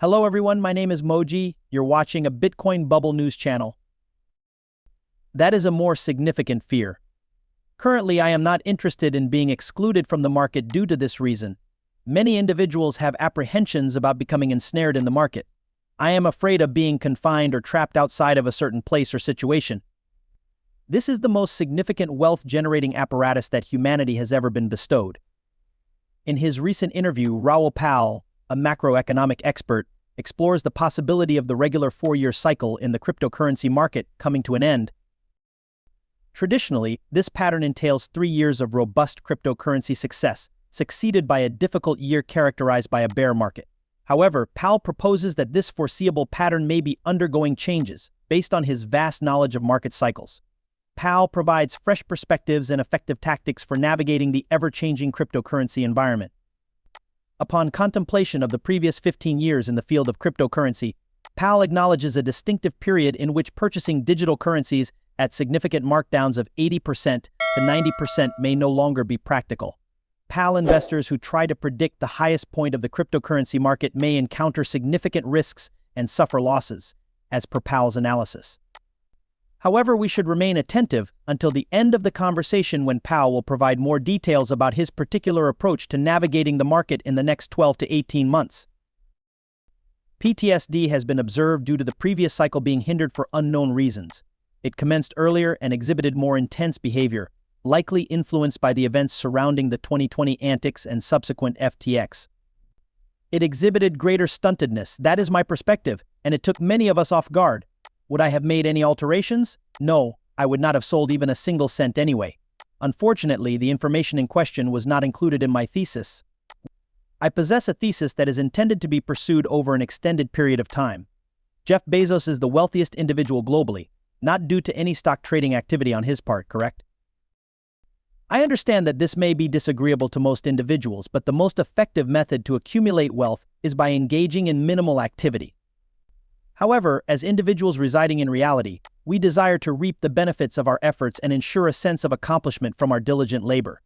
Hello everyone, my name is Moji. You're watching a Bitcoin bubble news channel. That is a more significant fear. Currently, I am not interested in being excluded from the market due to this reason. Many individuals have apprehensions about becoming ensnared in the market. I am afraid of being confined or trapped outside of a certain place or situation. This is the most significant wealth-generating apparatus that humanity has ever been bestowed. In his recent interview, Raoul Pal, a macroeconomic expert, explores the possibility of the regular 4-year cycle in the cryptocurrency market coming to an end. Traditionally, this pattern entails 3 years of robust cryptocurrency success, succeeded by a difficult year characterized by a bear market. However, Pal proposes that this foreseeable pattern may be undergoing changes, based on his vast knowledge of market cycles. Pal provides fresh perspectives and effective tactics for navigating the ever-changing cryptocurrency environment. Upon contemplation of the previous 15 years in the field of cryptocurrency, Pal acknowledges a distinctive period in which purchasing digital currencies at significant markdowns of 80% to 90% may no longer be practical. Pal investors who try to predict the highest point of the cryptocurrency market may encounter significant risks and suffer losses, as per Pal's analysis. However, we should remain attentive until the end of the conversation when Pal will provide more details about his particular approach to navigating the market in the next 12 to 18 months. PTSD has been observed due to the previous cycle being hindered for unknown reasons. It commenced earlier and exhibited more intense behavior, likely influenced by the events surrounding the 2020 antics and subsequent FTX. It exhibited greater stuntedness, that is my perspective, and it took many of us off guard. Would I have made any alterations? No, I would not have sold even a single cent anyway. Unfortunately, the information in question was not included in my thesis. I possess a thesis that is intended to be pursued over an extended period of time. Jeff Bezos is the wealthiest individual globally, not due to any stock trading activity on his part, correct? I understand that this may be disagreeable to most individuals, but the most effective method to accumulate wealth is by engaging in minimal activity. However, as individuals residing in reality, we desire to reap the benefits of our efforts and ensure a sense of accomplishment from our diligent labor.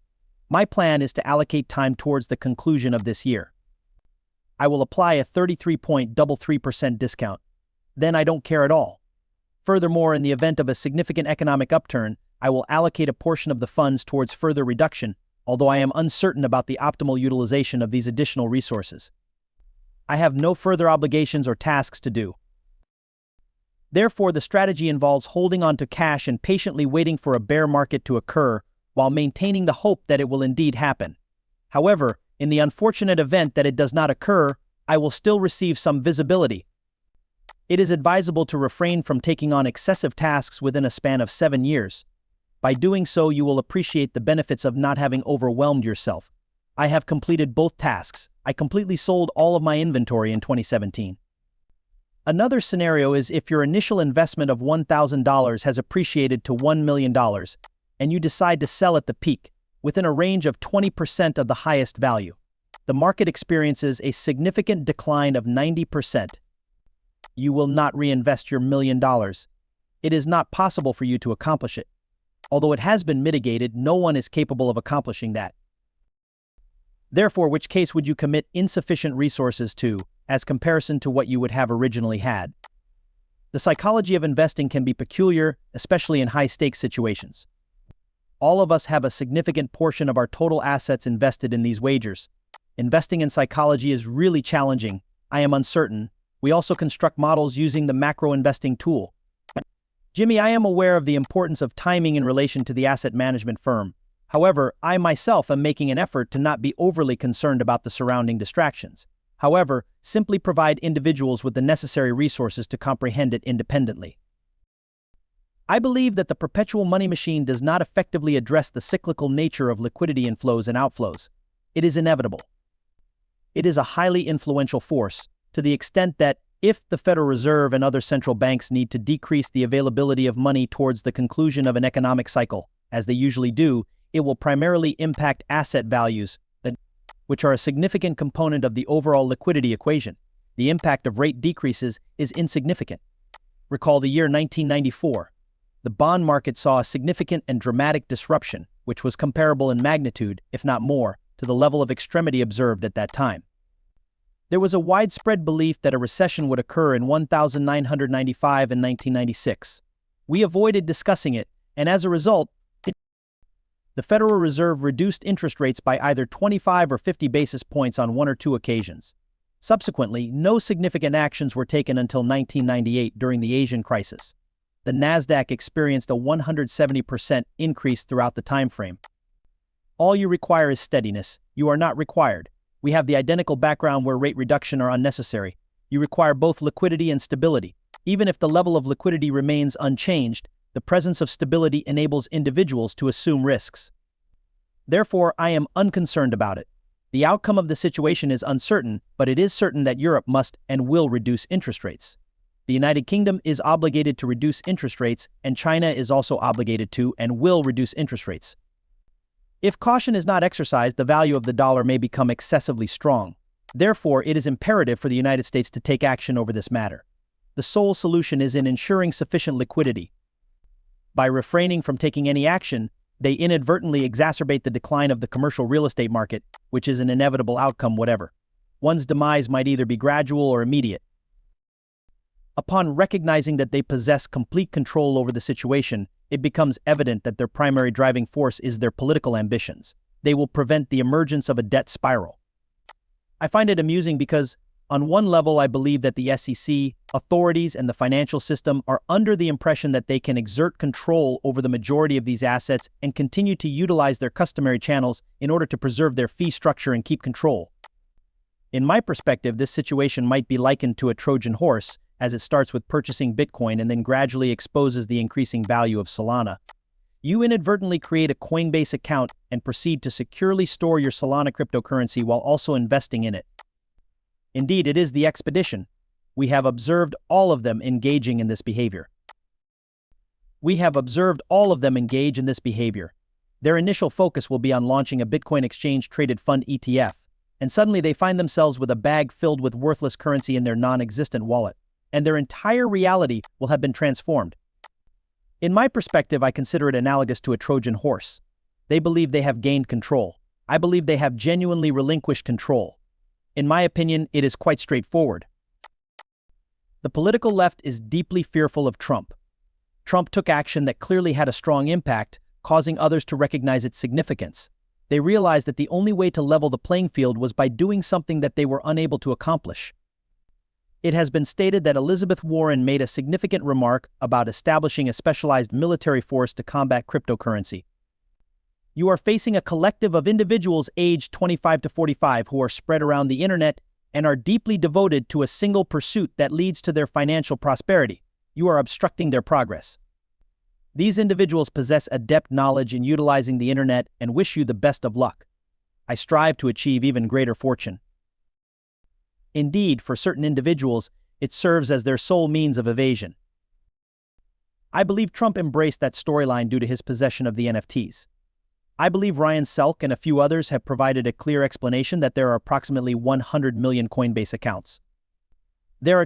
My plan is to allocate time towards the conclusion of this year. I will apply a 33.33% discount. Then I don't care at all. Furthermore, in the event of a significant economic upturn, I will allocate a portion of the funds towards further reduction, although I am uncertain about the optimal utilization of these additional resources. I have no further obligations or tasks to do. Therefore, the strategy involves holding on to cash and patiently waiting for a bear market to occur while maintaining the hope that it will indeed happen. However, in the unfortunate event that it does not occur, I will still receive some visibility. It is advisable to refrain from taking on excessive tasks within a span of 7 years. By doing so, you will appreciate the benefits of not having overwhelmed yourself. I have completed both tasks. I completely sold all of my inventory in 2017. Another scenario is if your initial investment of $1,000 has appreciated to $1 million, and you decide to sell at the peak, within a range of 20% of the highest value. The market experiences a significant decline of 90%. You will not reinvest your $1 million. It is not possible for you to accomplish it. Although it has been mitigated, no one is capable of accomplishing that. Therefore, which case would you commit insufficient resources to, as comparison to what you would have originally had? The psychology of investing can be peculiar, especially in high-stakes situations. All of us have a significant portion of our total assets invested in these wagers. Investing in psychology is really challenging. I am uncertain. We also construct models using the macro investing tool. Jimmy, I am aware of the importance of timing in relation to the asset management firm. However, I myself am making an effort to not be overly concerned about the surrounding distractions. However, simply provide individuals with the necessary resources to comprehend it independently. I believe that the perpetual money machine does not effectively address the cyclical nature of liquidity inflows and outflows. It is inevitable. It is a highly influential force, to the extent that if the Federal Reserve and other central banks need to decrease the availability of money towards the conclusion of an economic cycle, as they usually do, it will primarily impact asset values, which are a significant component of the overall liquidity equation. The impact of rate decreases is insignificant. Recall the year 1994. The bond market saw a significant and dramatic disruption, which was comparable in magnitude, if not more, to the level of extremity observed at that time. There was a widespread belief that a recession would occur in 1995 and 1996. We avoided discussing it, and as a result, the Federal Reserve reduced interest rates by either 25 or 50 basis points on one or two occasions. Subsequently, no significant actions were taken until 1998 during the Asian crisis. The Nasdaq experienced a 170% increase throughout the time frame. All you require is steadiness. You are not required. We have the identical background where rate reduction are unnecessary. You require both liquidity and stability. Even if the level of liquidity remains unchanged, the presence of stability enables individuals to assume risks. Therefore, I am unconcerned about it. The outcome of the situation is uncertain, but it is certain that Europe must and will reduce interest rates. The United Kingdom is obligated to reduce interest rates, and China is also obligated to and will reduce interest rates. If caution is not exercised, the value of the dollar may become excessively strong. Therefore, it is imperative for the United States to take action over this matter. The sole solution is in ensuring sufficient liquidity. By refraining from taking any action, they inadvertently exacerbate the decline of the commercial real estate market, which is an inevitable outcome whatever. One's demise might either be gradual or immediate. Upon recognizing that they possess complete control over the situation, it becomes evident that their primary driving force is their political ambitions. They will prevent the emergence of a debt spiral. I find it amusing because, on one level, I believe that the SEC, authorities, and the financial system are under the impression that they can exert control over the majority of these assets and continue to utilize their customary channels in order to preserve their fee structure and keep control. In my perspective, this situation might be likened to a Trojan horse, as it starts with purchasing Bitcoin and then gradually exposes the increasing value of Solana. You inadvertently create a Coinbase account and proceed to securely store your Solana cryptocurrency while also investing in it. Indeed, it is the expedition. We have observed all of them engaging in this behavior. Their initial focus will be on launching a Bitcoin exchange-traded fund ETF, and suddenly they find themselves with a bag filled with worthless currency in their non-existent wallet, and their entire reality will have been transformed. In my perspective, I consider it analogous to a Trojan horse. They believe they have gained control. I believe they have genuinely relinquished control. In my opinion, it is quite straightforward. The political left is deeply fearful of Trump. Trump took action that clearly had a strong impact, causing others to recognize its significance. They realized that the only way to level the playing field was by doing something that they were unable to accomplish. It has been stated that Elizabeth Warren made a significant remark about establishing a specialized military force to combat cryptocurrency. You are facing a collective of individuals aged 25 to 45 who are spread around the internet and are deeply devoted to a single pursuit that leads to their financial prosperity. You are obstructing their progress. These individuals possess adept knowledge in utilizing the internet and wish you the best of luck. I strive to achieve even greater fortune. Indeed, for certain individuals, it serves as their sole means of evasion. I believe Trump embraced that storyline due to his possession of the NFTs. I believe Ryan Selk and a few others have provided a clear explanation that there are approximately 100 million Coinbase accounts. There are